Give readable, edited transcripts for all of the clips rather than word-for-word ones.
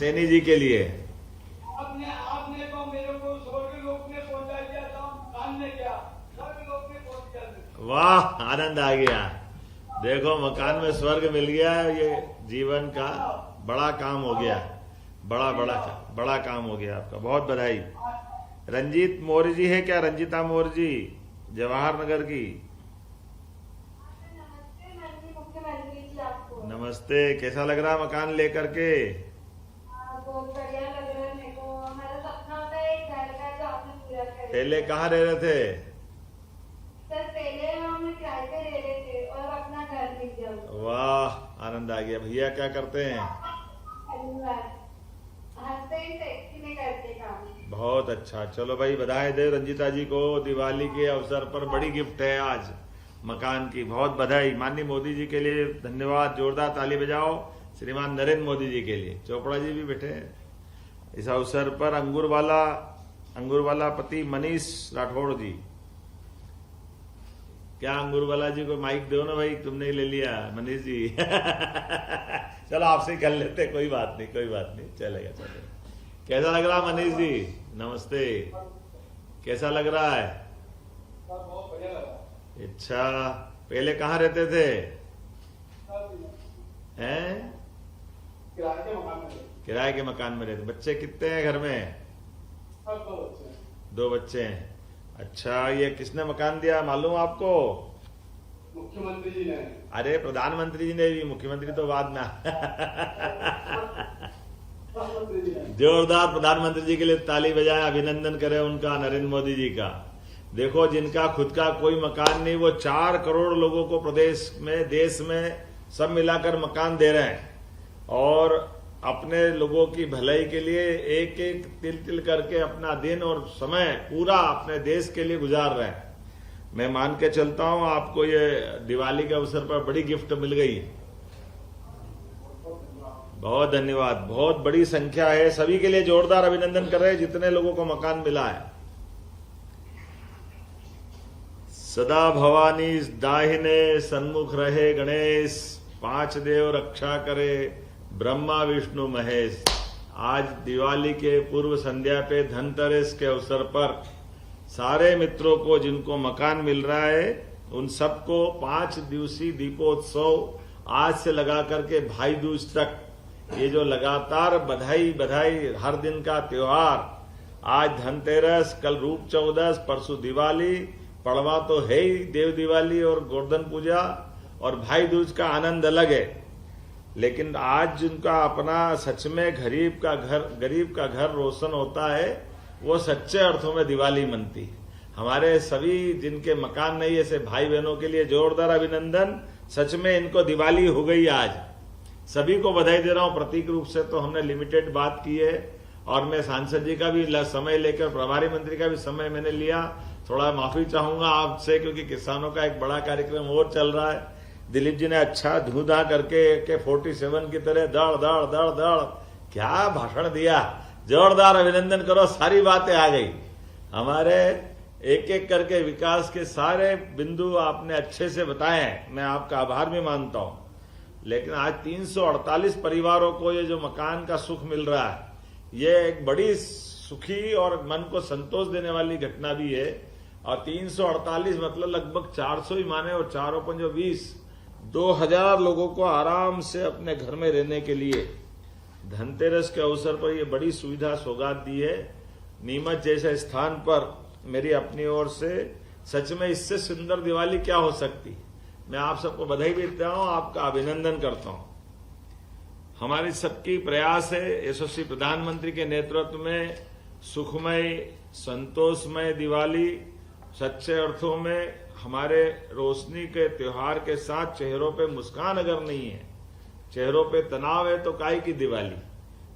सैनी जी के लिए। आपने तो मेरे को स्वर्ग लोक में पहुंचा दिया था, मकान में क्या स्वर्ग लोक में पहुंच गया। वाह, आनंद आ गया। देखो, मकान में स्वर्ग मिल गया। ये जीवन का बड़ा काम हो गया, बड़ा काम हो गया आपका। बहुत बधाई। रंजीत मौर्य जी है क्या? रंजीता मौर्य जी, जवाहर नगर की। मुख्यमंत्री जी आपको नमस्ते। कैसा लग रहा मकान लेकर के? बहुत बढ़िया लग रहा है मेरे को। हमारा सपना होता है एक घर का, जो आपने पूरा कर पहले दिया। कहाँ रह रहे थे? सर पहले हम किराए पे रह रहे थे और अपना घर मिल गया हमको। वाह, आनंद आ गया। भैया क्या करते हैं? धन्यवाद। हंसते ही टैक्सी में करते काम। बहुत अच्छा। चलो भाई, बधाई दे रंजीता जी को। दिवाली के अवसर पर बड़ी गिफ्ट है आज मकान की। बहुत बधाई। माननीय मोदी जी के लिए धन्यवाद। जोरदार ताली बजाओ श्रीमान नरेंद्र मोदी जी के लिए। चोपड़ा जी भी बैठे हैं इस अवसर पर। अंगूरवाला पति मनीष राठौड़ जी। क्या अंगूरवाला जी को माइक दो ना भाई, तुमने ही ले लिया मनीष जी। चलो आपसे कर लेते, कोई बात नहीं, चलेगा। कैसा लग रहा मनीष जी? नमस्ते। कैसा लग रहा है? बहुत बढ़िया लगा। अच्छा, पहले कहाँ रहते थे? हैं? किराए के मकान में किराए के मकान में रहते। बच्चे कितने हैं घर में? सब 2 बच्चे हैं। 2 बच्चे हैं। अच्छा, ये किसने मकान दिया मालूम आपको? मुख्यमंत्री जी ने। अरे प्रधानमंत्री जी ने भी, मुख्यमंत्री तो बाद में। प्रधानमंत्री जी ने। जोरदार प्रधानमंत्री जी के लिए ताली बजाएं, अभिनंदन करें उनका, नरेंद्र मोदी जी का। देखो, जिनका खुद का कोई मकान नहीं, वो 4 करोड़ लोगों को प्रदेश में, देश में सब मिलाकर मकान दे रहे हैं और अपने लोगों की भलाई के लिए एक एक तिल करके अपना दिन और समय पूरा अपने देश के लिए गुजार रहे हैं। मैं मान के चलता हूं आपको ये दिवाली के अवसर पर बड़ी गिफ्ट मिल गई। बहुत धन्यवाद। बहुत बड़ी संख्या है। सभी के लिए जोरदार अभिनंदन कर रहे हैं जितने लोगों को मकान मिला है। सदा भवानी दाहिने सन्मुख रहे गणेश, 5 देव रक्षा करे ब्रह्मा विष्णु महेश। आज दिवाली के पूर्व संध्या पे धनतेरस के अवसर पर सारे मित्रों को जिनको मकान मिल रहा है उन सबको 5 दिवसीय दीपोत्सव आज से लगा करके भाई दूज तक, ये जो लगातार बधाई हर दिन का त्योहार, आज धनतेरस, कल रूप चौदस, परसों दिवाली, पड़वा तो है ही, देव दिवाली और गोवर्धन पूजा और भाई दूज का आनंद अलग है। लेकिन आज जिनका अपना सच में गरीब का घर रोशन होता है, वो सच्चे अर्थों में दिवाली मनती है। हमारे सभी जिनके मकान नहीं, ऐसे भाई बहनों के लिए जोरदार अभिनंदन। सच में इनको दिवाली हो गई आज। सभी को बधाई दे रहा हूं। प्रतीक रूप से तो हमने लिमिटेड बात की है और मैं सांसद जी का भी समय लेकर, प्रभारी मंत्री का भी समय मैंने लिया। थोड़ा माफी चाहूंगा आपसे क्योंकि किसानों का एक बड़ा कार्यक्रम और चल रहा है। दिलीप जी ने अच्छा धूधा करके AK-47 की तरह दड़ क्या भाषण दिया। जोरदार अभिनंदन करो। सारी बातें आ गई। हमारे एक एक करके विकास के सारे बिंदु आपने अच्छे से बताए हैं, मैं आपका आभार भी मानता हूं। लेकिन आज 348 परिवारों को ये जो मकान का सुख मिल रहा है, ये एक बड़ी सुखी और मन को संतोष देने वाली घटना भी है। और 348 मतलब लगभग 400 ही माने, और 4×5 2000 लोगों को आराम से अपने घर में रहने के लिए धनतेरस के अवसर पर ये बड़ी सुविधा सौगात दी है। नीमच जैसे स्थान पर मेरी अपनी ओर से सच में इससे सुंदर दिवाली क्या हो सकती। मैं आप सबको बधाई भी देता हूं, आपका अभिनंदन करता हूं। हमारी सबकी प्रयास है यशस्वी प्रधानमंत्री के नेतृत्व में सुखमय संतोषमय दिवाली, सच्चे अर्थों में हमारे रोशनी के त्योहार के साथ चेहरों पे मुस्कान अगर नहीं है, चेहरों पे तनाव है, तो काहे की दिवाली।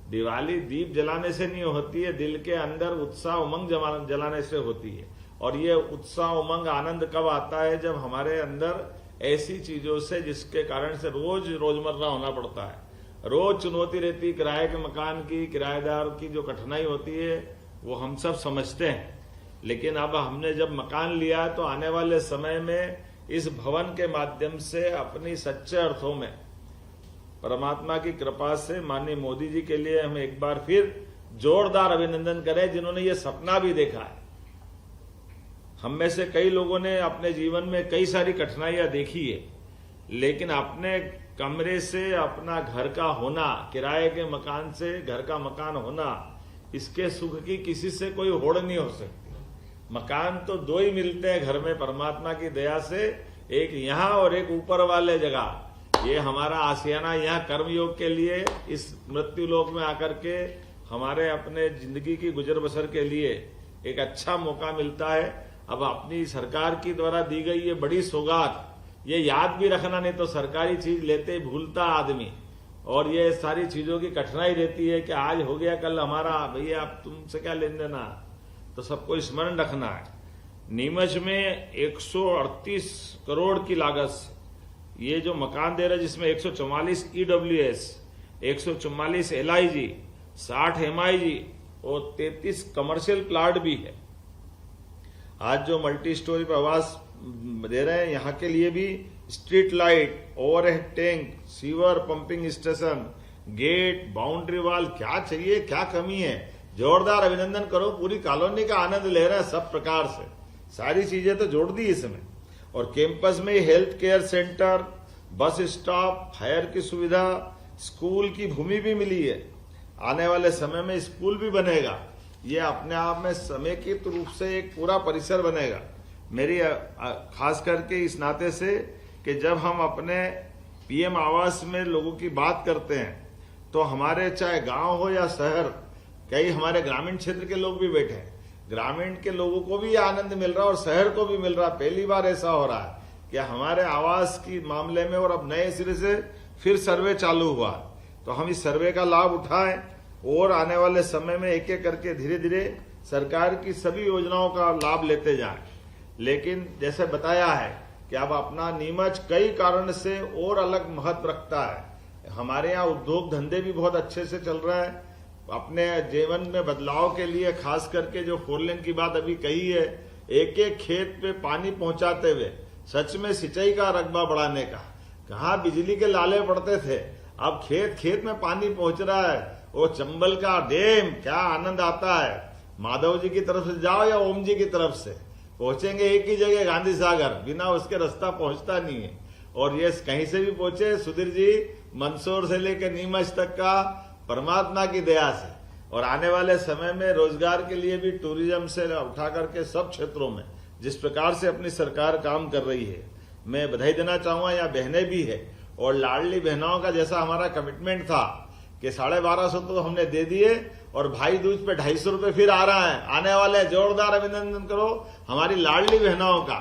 दिवाली दीप जलाने से नहीं होती है, दिल के अंदर उत्साह उमंग जलाने से होती है। और ये उत्साह उमंग आनंद कब आता है? जब हमारे अंदर ऐसी चीजों से जिसके कारण से रोजमर्रा होना पड़ता है, रोज चुनौती रहती, किराए के मकान की, किराएदार की जो कठिनाई होती है वो हम सब समझते हैं। लेकिन अब हमने जब मकान लिया तो आने वाले समय में इस भवन के माध्यम से अपनी सच्चे अर्थों में परमात्मा की कृपा से माननीय मोदी जी के लिए हम एक बार फिर जोरदार अभिनंदन करें, जिन्होंने ये सपना भी देखा है। हम में से कई लोगों ने अपने जीवन में कई सारी कठिनाइयां देखी है, लेकिन अपने कमरे से अपना घर का होना, किराए के मकान से घर का मकान होना, इसके सुख की किसी से कोई होड़ नहीं हो सकती। मकान तो दो ही मिलते हैं घर में परमात्मा की दया से, एक यहाँ और एक ऊपर वाले जगह। ये हमारा आशियाना यहाँ कर्मयोग के लिए, इस मृत्यु लोक में आकर के हमारे अपने जिंदगी की गुजर बसर के लिए एक अच्छा मौका मिलता है। अब अपनी सरकार की द्वारा दी गई ये बड़ी सौगात, ये याद भी रखना, नहीं तो सरकारी चीज लेते ही भूलता आदमी, और ये सारी चीजों की कठिनाई रहती है कि आज हो गया कल हमारा, भैया आप तुमसे क्या लेन देना, तो सबको स्मरण रखना है। नीमच में 138 करोड़ की लागत से ये जो मकान दे रहा है, जिसमें 144 EWS, 144 LIG, 60 MIG और 33 कमर्शियल प्लाट भी है। आज जो मल्टी स्टोरी पर आवास दे रहे हैं, यहाँ के लिए भी street light, overhead tank, sewer pumping station, gate, boundary wall, क्या चाहिए, क्या कमी है। जोरदार अभिनंदन करो, पूरी कॉलोनी का आनंद ले रहे हैं सब प्रकार से, सारी चीजें तो जोड़ दी इसमें। और कैंपस में health care centre, bus stop, fire की सुविधा, स्कूल की भूमि भी मिली है। आने वाले समय में स्कूल भी बनेगा। ये अपने आप में समेकित रूप से एक पूरा परिसर बनेगा। मेरी खास करके इस नाते से कि जब हम अपने PM आवास में लोगों की बात करते हैं, तो हमारे चाहे गांव हो या शहर, कई हमारे ग्रामीण क्षेत्र के लोग भी बैठे हैं। ग्रामीण के लोगों को भी आनंद मिल रहा है और शहर को भी मिल रहा है। पहली बार ऐसा हो रहा है कि हमारे आवास की मामले में, और अब नए सिरे से फिर सर्वे चालू हुआ, तो हम इस सर्वे का लाभ उठाएं और आने वाले समय में एक एक करके धीरे धीरे सरकार की सभी योजनाओं का लाभ लेते जाएं। लेकिन जैसे बताया है कि अब अपना नीमच कई कारण से और अलग महत्व रखता है। हमारे यहाँ उद्योग धंधे भी बहुत अच्छे से चल रहे हैं। अपने जीवन में बदलाव के लिए खास करके जो 4 लेन की बात अभी कही है, एक एक खेत पे पानी पहुंचाते हुए सच में सिंचाई का रकबा बढ़ाने का, कहाँ बिजली के लाले पड़ते थे, अब खेत खेत में पानी पहुंच रहा है। वो चंबल का डैम, क्या आनंद आता है। माधव जी की तरफ से जाओ या ओम जी की तरफ से, पहुंचेंगे एक ही जगह, गांधी सागर, बिना उसके रास्ता पहुंचता नहीं है। और ये कहीं से भी पहुंचे, सुधीर जी मंदसौर से लेकर नीमच तक का परमात्मा की दया से। और आने वाले समय में रोजगार के लिए भी टूरिज्म से उठा करके सब क्षेत्रों में जिस प्रकार से अपनी सरकार काम कर रही है, मैं बधाई देना चाहूंगा। यहाँ बहनें भी है, और लाडली बहनों का जैसा हमारा कमिटमेंट था कि 1250 तो हमने दे दिए, और भाई दूज पे 250 रुपए फिर आ रहा है, आने वाले। जोरदार अभिनंदन करो हमारी लाडली बहनों का।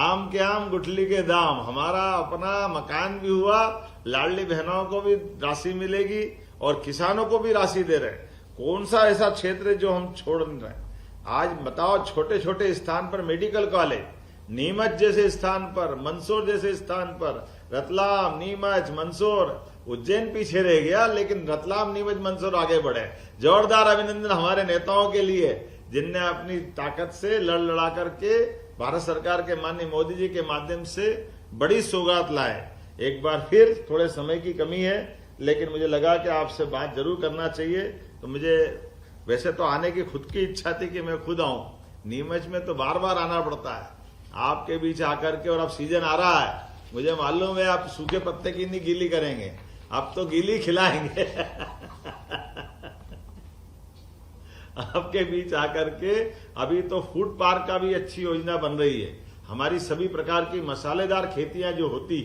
आम के आम गुठली के दाम, हमारा अपना मकान भी हुआ, लाडली बहनों को भी राशि मिलेगी और किसानों को भी राशि दे रहे हैं। कौन सा ऐसा क्षेत्र जो हम छोड़ रहे हैं? आज बताओ, छोटे छोटे स्थान पर मेडिकल कॉलेज, नीमच जैसे स्थान पर, मंदसौर जैसे स्थान पर, रतलाम, नीमच, मंदसौर, उज्जैन पीछे रह गया, लेकिन रतलाम, नीमच, मंदसौर आगे बढ़े। जोरदार अभिनंदन हमारे नेताओं के लिए, जिनने अपनी ताकत से लड़ लड़ा करके भारत सरकार के माननीय मोदी जी के माध्यम से बड़ी सौगात लाए। एक बार फिर थोड़े समय की कमी है, लेकिन मुझे लगा कि आपसे बात जरूर करना चाहिए। तो मुझे वैसे तो आने की खुद की इच्छा थी कि मैं खुद आऊं, नीमच में तो बार बार आना पड़ता है आपके बीच आकर के। और अब सीजन आ रहा है, मुझे मालूम है आप सूखे पत्ते की नहीं गीली करेंगे, अब तो गीली खिलाएंगे आपके बीच आकर के। अभी तो फूड पार्क का भी अच्छी योजना बन रही है। हमारी सभी प्रकार की मसालेदार खेतियां जो होती,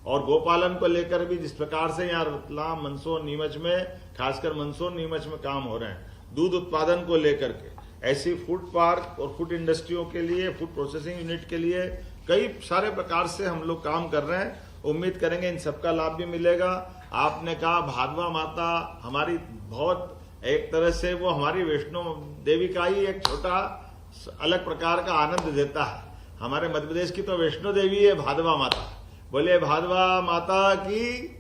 और गोपालन को लेकर भी जिस प्रकार से यहाँ रतलाम, मंदसौर, नीमच में, खासकर मंदसौर नीमच में काम हो रहे हैं, दूध उत्पादन को लेकर के, ऐसी फूड पार्क और फूड इंडस्ट्रियों के लिए, फूड प्रोसेसिंग यूनिट के लिए कई सारे प्रकार से हम लोग काम कर रहे हैं। उम्मीद करेंगे इन सबका लाभ भी मिलेगा। आपने कहा भादवा माता हमारी बहुत, एक तरह से वो हमारी वैष्णो देवी का ही एक छोटा अलग प्रकार का आनंद देता है। हमारे मध्य प्रदेश की तो वैष्णो देवी है भादवा माता। बोले भादवा माता की।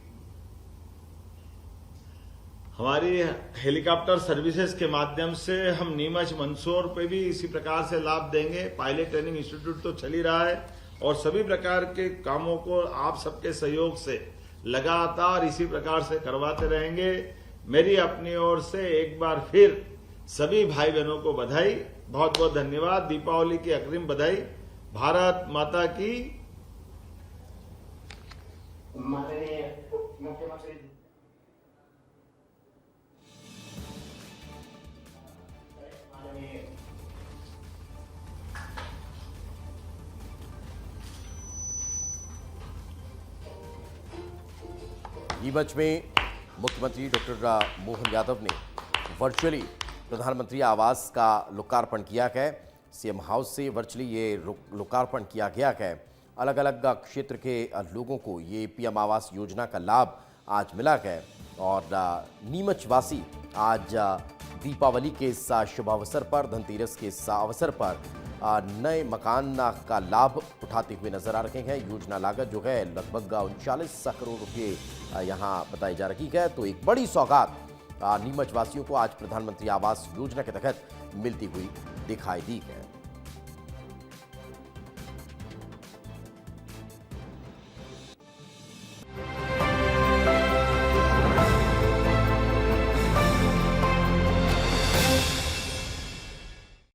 हमारी हेलीकॉप्टर सर्विसेज के माध्यम से हम नीमच, मंदसौर पे भी इसी प्रकार से लाभ देंगे। पायलट ट्रेनिंग इंस्टीट्यूट तो चल ही रहा है, और सभी प्रकार के कामों को आप सबके सहयोग से लगातार इसी प्रकार से करवाते रहेंगे। मेरी अपनी ओर से एक बार फिर सभी भाई बहनों को बधाई, बहुत बहुत धन्यवाद। दीपावली की अग्रिम बधाई। भारत माता की। माननीय मुख्यमंत्री नीमच में मुख्यमंत्री डॉक्टर मोहन यादव ने वर्चुअली प्रधानमंत्री आवास का लोकार्पण किया है। सीएम हाउस से वर्चुअली ये लोकार्पण किया गया है। अलग अलग क्षेत्र के लोगों को ये पीएम आवास योजना का लाभ आज मिला है और नीमच वासी आज दीपावली के इस शुभ अवसर पर, धनतेरस के इस अवसर पर नए मकान का लाभ उठाते हुए नजर आ रहे हैं। योजना लागत जो है लगभग 39 करोड़ रुपये यहाँ बताई जा रही है। तो एक बड़ी सौगात नीमच वासियों को आज प्रधानमंत्री आवास योजना के तहत मिलती हुई दिखाई दी है।